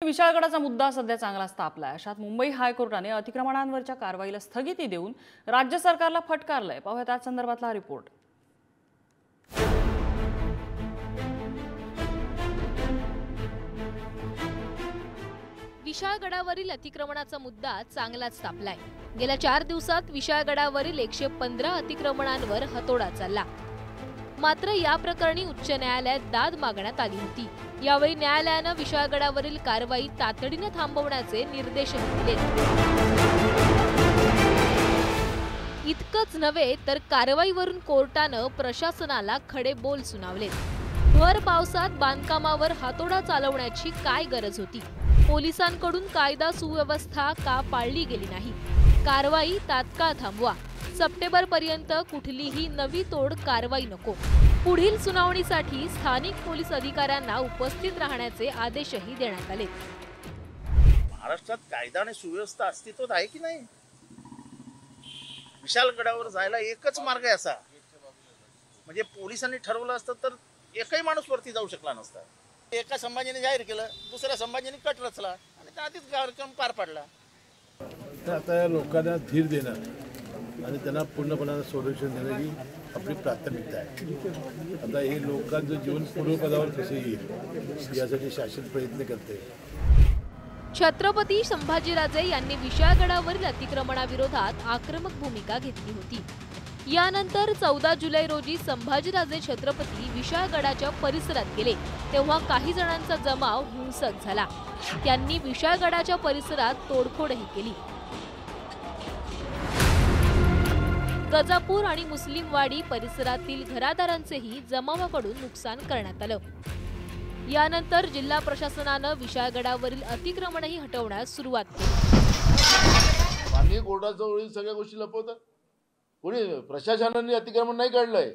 विशाळगडाचा मुद्दा सध्या चांगलाच तापलाय। अशात मुंबई हायकोर्टाने अतिक्रमणांवरच्या कारवाईला स्थगिती देऊन राज्य सरकारला फटकारलंय। पाहूया त्या संदर्भातला रिपोर्ट। विशाळगडावरील अतिक्रमणाचा मुद्दा चांगलाच तापलाय। गेल्या 4 दिवसात विशाळगडावरील 115 अतिक्रमणांवर हतोडा चालला। मात्र या प्रकरणी उच्च न्यायालयात दाद मागण्यात आली होती। यावेळी न्यायालयाने विशाळगडावरील कारवाई तातडीने थांबवण्याचे निर्देश दिले। इतकंच नव्हे तर कारवाईवरून कोर्टाने प्रशासनाला खडे बोल सुनावले। भर पावसात बांधकामावर हातोडा चालवण्याची काय गरज होती? पोलिसांकडून कायदा सुव्यवस्था का पाळली गेली नाही? कारवाई तात्काळ थांबवा। सप्टेंबरपर्यंत कुठलीही नवी तोड कारवाई नको। पुढील सुनावणीसाठी स्थानिक पोलीस अधिकाऱ्यांना उपस्थित राहण्याचे आदेशही देण्यात आले। महाराष्ट्रात कायदा आणि सुव्यवस्था अस्तित्वात आहे की नाही? विशाळगडावर जायला एकच मार्ग आहे असा, म्हणजे पोलिसांनी ठरवलं असतं तर एकही माणूस वरती जाऊ शकला नसता। एका संभाजीने जाहीर केलं, दुसऱ्या संभाजीने कट रचला आणि त्यातच कार्यक्रम पार पडला। आता लोकांना धीर देणं आणि त्यांना पूर्णपणे संरक्षण देणं ही आपली प्राथमिकता आहे। आता हे लोकांचं जीवन पूर्वपदावर कसं येईल यासाठी शासन प्रयत्न करते। छत्रपती संभाजीराजे यांनी विशाळगडावरील अतिक्रमणाविरोधात आक्रमक भूमिका घेतली होती। यानंतर 14 जुलै रोजी संभाजीराजे छत्रपती विशाळगडाच्या परिसरात गेले, तेव्हा काही जणांचा जमाव हिंसक झाला। त्यांनी विशाळगडाच्या परिसरात तोडफोडही केली। गजापूर आणि मुस्लिमवाडी परिसरातील घरादारांचेही जमावाकडून नुकसान करण्यात आलं। यानंतर जिल्हा प्रशासनाने विशाळगडावरील अतिक्रमणही हटवण्यास सुरुवात केली। माननीय कोर्टाजवळील सगळ्या गोष्टी लपवतात। कोणी प्रशासनाने अतिक्रमण नाही काढलंय,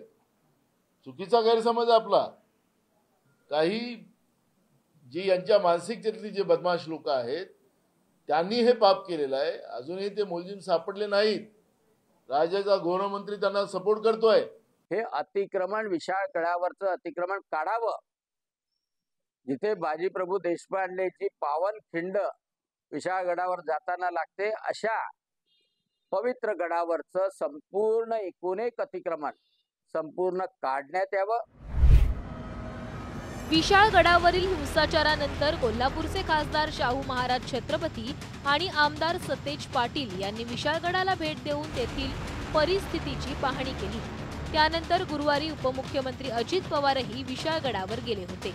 चुकीचा गैरसमज आपला। काही जी यांच्या मानसिकतेतली जे बदमाश लोक आहेत त्यांनी हे पाप केलेलं आहे। अजूनही ते मुलजिम सापडले नाहीत। राज्याचा गृहमंत्री त्यांना सपोर्ट करतोय। हे अतिक्रमण विशाळगडावरचं अतिक्रमण काढावं। जिथे बाजीप्रभू देशपांडेची पावन खिंड विशाळगडावर जाताना लागते, अशा पवित्र गडावरचं संपूर्ण एकूण एक अतिक्रमण संपूर्ण काढण्यात यावं। विशाळगडावरील हिंसाचारानंतर कोल्हापूरचे खासदार शाहू महाराज छत्रपती आणि आमदार सतेज पाटील यांनी विशाळगडाला भेट देऊन तेथील परिस्थितीची पाहणी केली। त्यानंतर गुरुवारी उपमुख्यमंत्री अजित पवारही विशाळगडावर गेले होते।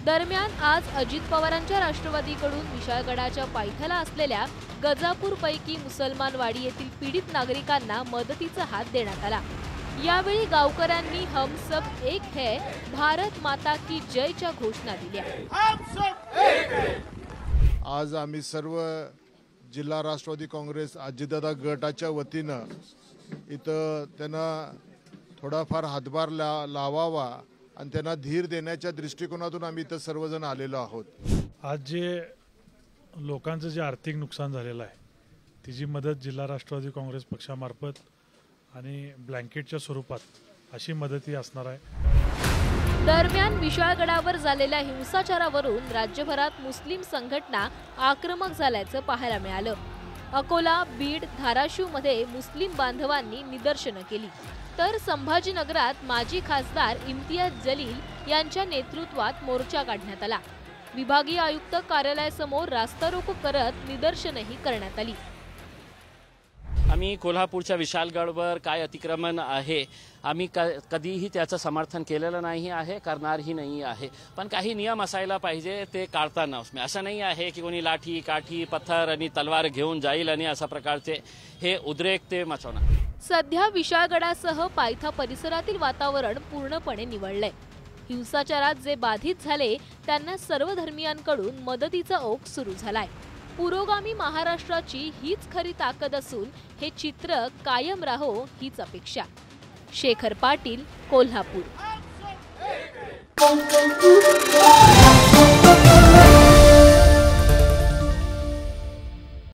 दरम्यान आज अजित पवारांच्या राष्ट्रवादीकडून विशाळगडाच्या पायथ्याला असलेल्या गजापूर पैकी मुसलमानवाडी येथील पीडित नागरिकांना मदतीचा हात देण्यात आला। यावेळी गावकऱ्यांनी हम सब एक है, भारत माता की जयच्या घोषणा दिल्या। आज आम्ही सर्व जिल्हा राष्ट्रवादी काँग्रेस अजितदादा गटाच्या वतीनं इथं त्यांना थोडाफार हातभार लावावा आणि त्यांना धीर देण्याच्या दृष्टिकोनातून आम्ही इथं सर्वजण आलेलो आहोत। आज जे लोकांचं जे आर्थिक नुकसान झालेलं आहे त्याची मदत जिल्हा राष्ट्रवादी काँग्रेस पक्षामार्फत आणि ब्लँकेटच्या स्वरूपात अशी मदतही असणार आहे। दरम्यान विशाळगडावर झालेल्या हिंसाचारावरून राज्यभरात मुस्लिम संघटना आक्रमक झाल्याचं पाहायला मिळालं। अकोला, बीड, धाराशिवमध्ये मुस्लिम बांधवांनी निदर्शनं केली, तर संभाजीनगरात माजी खासदार इम्तियाज जलील यांच्या नेतृत्वात मोर्चा काढण्यात आला। विभागीय आयुक्त कार्यालयासमोर रास्ता रोको करत निदर्शनही करण्यात आली। आम्ही कोल्हापूरच्या विशाळगडावर काय अतिक्रमण आहे आम्ही कधीही त्याचं समर्थन केलेलं नाही आहे, करणारही नाही आहे। पण काही नियम असायला पाहिजे ते काढताना। असं नाही आहे की कोणी लाठी काठी पत्थर आणि तलवार घेऊन जाईल आणि अशा प्रकारचे हे उद्रेक ते मचवणार। सध्या विशाळगडासह पायथा परिसरातील वातावरण पूर्णपणे निवळलंय। हिंसाचारात जे बाधित झाले त्यांना सर्व धर्मियांकडून मदतीचा ओघ सुरू झालाय। पुरोगामी महाराष्ट्राची हीच खरी ताकद असून हे चित्र कायम राहो हीच अपेक्षा। शेखर पाटील, कोल्हापूर।